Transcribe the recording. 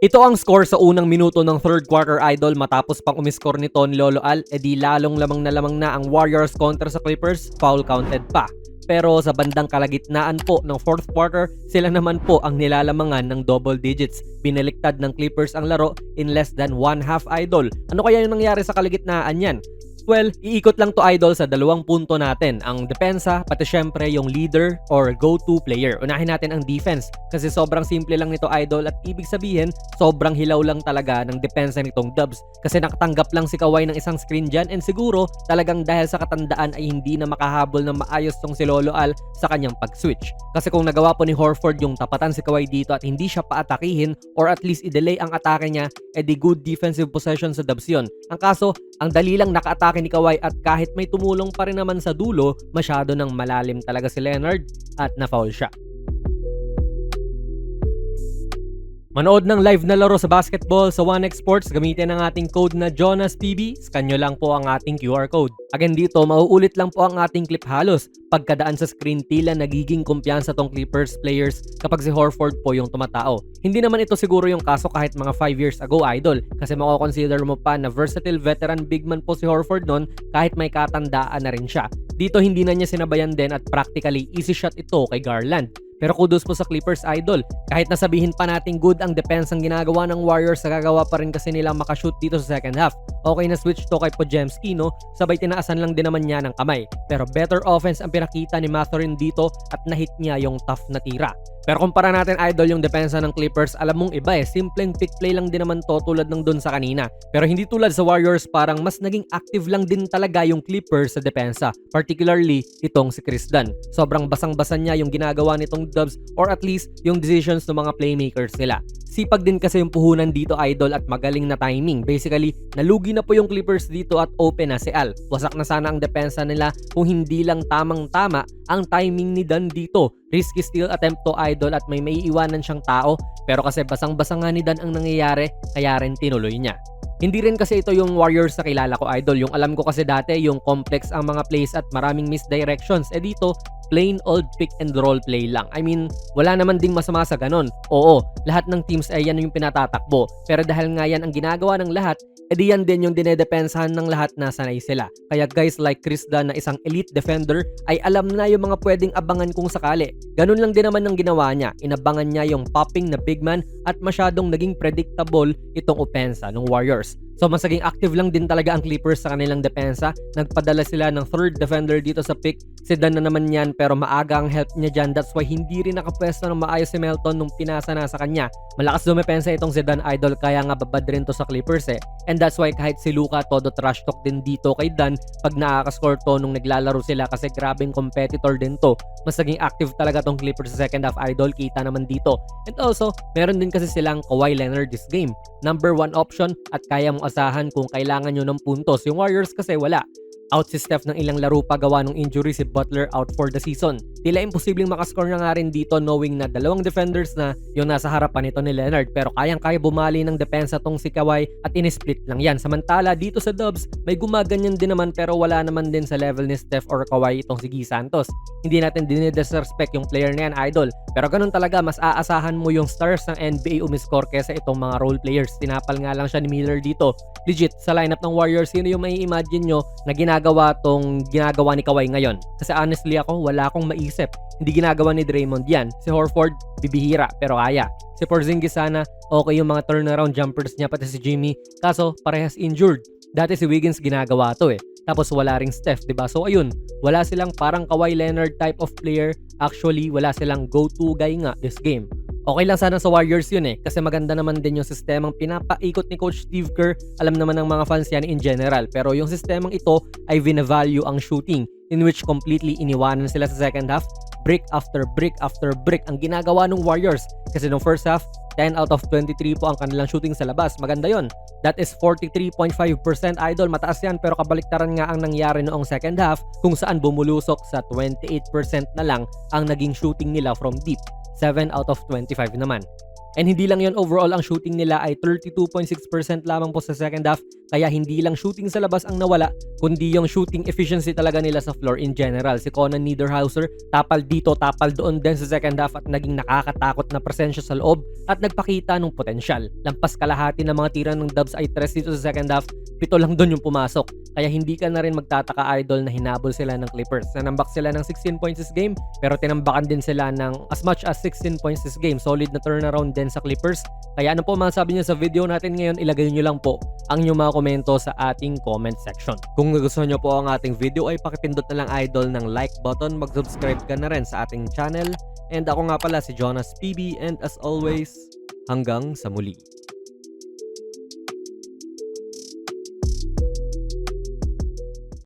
Ito ang score sa unang minuto ng third quarter, idol. Matapos pang umiskor ni Tony Lolo Al, edi lalong lamang na ang Warriors kontra sa Clippers, foul counted pa. Pero sa bandang kalagitnaan po ng fourth quarter, sila naman po ang nilalamangan ng double digits. Binaliktad ng Clippers ang laro in less than one half, idol. Ano kaya yung nangyari sa kalagitnaan yan? Well, iikot lang to, idol, sa dalawang punto natin, ang depensa pati syempre yung leader or go-to player. Unahin natin ang defense kasi sobrang simple lang nito, idol, at ibig sabihin sobrang hilaw lang talaga ng depensa nitong Dubs kasi nakatanggap lang si Kawhi ng isang screen dyan, and siguro talagang dahil sa katandaan ay hindi na makahabol ng maayos tong si Lolo Al sa kanyang pag-switch. Kasi kung nagawa po ni Horford yung tapatan si Kawhi dito at hindi siya paatakihin or at least i-delay ang atake niya, edi good defensive possession sa Dubs yun. Ang kaso, ang dali lang naka-atake ni Kawhi at kahit may tumulong pa rin naman sa dulo, masyado nang malalim talaga si Leonard at na-foul siya. Manood ng live na laro sa basketball sa 1x Sports, gamitin ang ating code na JonasPB. Scan nyo lang po ang ating QR code. Again dito, mauulit lang po ang ating clip halos. Pagkadaan sa screen, tila nagiging kumpiyansa tong Clippers players kapag si Horford po yung tumatao. Hindi naman ito siguro yung kaso kahit mga 5 years ago, idol. Kasi mako-consider mo pa na versatile veteran big man po si Horford noon kahit may katandaan na rin siya. Dito hindi na niya sinabayan din at practically easy shot ito kay Garland. Pero kudos po sa Clippers, idol. Kahit nasabihin pa nating good ang defense ang ginagawa ng Warriors, nagagawa pa rin kasi nilang makashoot dito sa second half. Okay na switch to kay Podziemski, no? Sabay tinaasan lang din naman niya ng kamay. Pero better offense ang pinakita ni Mathurin dito at nahit niya yung tough na tira. Pero kumpara natin, idol, yung depensa ng Clippers, alam mong iba simpleng pick play lang din naman to tulad ng dun sa kanina. Pero hindi tulad sa Warriors, parang mas naging active lang din talaga yung Clippers sa depensa. Particularly, itong si Chris Dunn. Sobrang basang-basa niya yung ginagawa nitong Dubs or at least yung decisions ng mga playmakers nila. Sipag din kasi yung puhunan dito, idol, at magaling na timing. Basically, nalugi na po yung Clippers dito at open na si Al. Wasak na sana ang depensa nila kung hindi lang tamang-tama ang timing ni Dan dito. Risky steal attempt to, idol, at may maiiwanan siyang tao. Pero kasi basang-basa nga ni Dan ang nangyayari, kaya rin tinuloy niya. Hindi rin kasi ito yung Warriors sa kilala ko, idol. Yung alam ko kasi dati, yung complex ang mga plays at maraming misdirections. Dito, plain old pick and roll play lang. I mean, wala naman ding masama sa ganon. Oo, lahat ng teams ay yan yung pinatatakbo. Pero dahil nga yan ang ginagawa ng lahat, edi yan din yung dinedepensahan ng lahat na sanay sila. Kaya guys like Chris Dunn na isang elite defender ay alam na yung mga pwedeng abangan kung sakali. Ganun lang din naman ang ginawa niya. Inabangan niya yung popping na big man at masyadong naging predictable itong opensa ng Warriors. So mas naging active lang din talaga ang Clippers sa kanilang depensa. Nagpadala sila ng third defender dito sa pick. Si Dan na naman yan, pero maaga ang help niya dyan. That's why hindi rin nakapwesto ng maayos si Melton nung pinasa na sa kanya. Malakas dumepensa itong si Dan, idol, kaya nga babad rin to sa Clippers And that's why kahit si Luka todo trash talk din dito kay Dan pag nakaka-score to nung naglalaro sila kasi grabing competitor din to. Mas naging active talaga tong Clippers sa second half, idol, kita naman dito. And also, meron din kasi silang Kawhi Leonard this game. Number 1 option at kaya mong asahan kung kailangan nyo ng puntos. Yung Warriors kasi wala. Out si Steph ng ilang laro pa gawa ng injury, si Butler out for the season. Tila imposibleng makascore na nga rin dito knowing na dalawang defenders na yung nasa harapan nito ni Leonard, pero kayang-kaya bumali ng depensa tong si Kawhi at in-split lang yan. Samantala dito sa Dubs, may gumaganyan din naman pero wala naman din sa level ni Steph or Kawhi itong si Guy Santos. Hindi natin dinidisrespect yung player na yan, idol. Pero ganun talaga, mas aasahan mo yung stars ng NBA umiscore kesa itong mga role players. Tinapal nga lang siya ni Miller dito. Legit, sa lineup ng Warriors, sino yung may imagine nyo na ginagawa ni Kawhi ngayon? Kasi honestly ako, wala akong maisip. Hindi ginagawa ni Draymond yan. Si Horford, bibihira, pero kaya. Si Porzingis sana, okay yung mga turnaround jumpers niya, pati si Jimmy. Kaso, parehas injured. Dati si Wiggins ginagawa to Tapos wala ring Steph, diba? So ayun, wala silang parang Kawhi Leonard type of player. Actually, wala silang go-to guy nga this game. Okay lang sana sa Warriors yun kasi maganda naman din yung sistemang pinapaikot ni Coach Steve Kerr. Alam naman ng mga fans yan in general. Pero yung sistemang ito ay vina-value ang shooting, in which completely iniwanan sila sa second half. Brick after brick after brick ang ginagawa ng Warriors. Kasi nung first half, 10 out of 23 po ang kanilang shooting sa labas. Maganda yon. That is 43.5%, idol. Mataas yan, pero kabaliktaran nga ang nangyari noong second half kung saan bumulusok sa 28% na lang ang naging shooting nila from deep. 7 out of 25 naman. And hindi lang yon, overall ang shooting nila ay 32.6% lamang po sa second half. Kaya hindi lang shooting sa labas ang nawala, kundi yung shooting efficiency talaga nila sa floor in general. Si Conan Niederhauser, tapal dito, tapal doon din sa second half at naging nakakatakot na presensya sa loob at nagpakita ng potensyal. Lampas kalahati ng mga tira ng Dubs ay 3 dito sa second half, 7 lang doon yung pumasok. Kaya hindi ka na rin magtataka, idol, na hinabol sila ng Clippers. Nanambak sila ng 16 points this game, pero tinambakan din sila ng as much as 16 points this game. Solid na turnaround din sa Clippers. Kaya ano po masasabi niyo sa video natin ngayon, ilagay niyo lang po ang inyong mga komento sa ating comment section. Kung nagustuhan niyo po ang ating video ay pakipindot na lang, idol, ng like button, mag-subscribe ka na rin sa ating channel. And ako nga pala si Jonas PB, and as always, hanggang sa muli.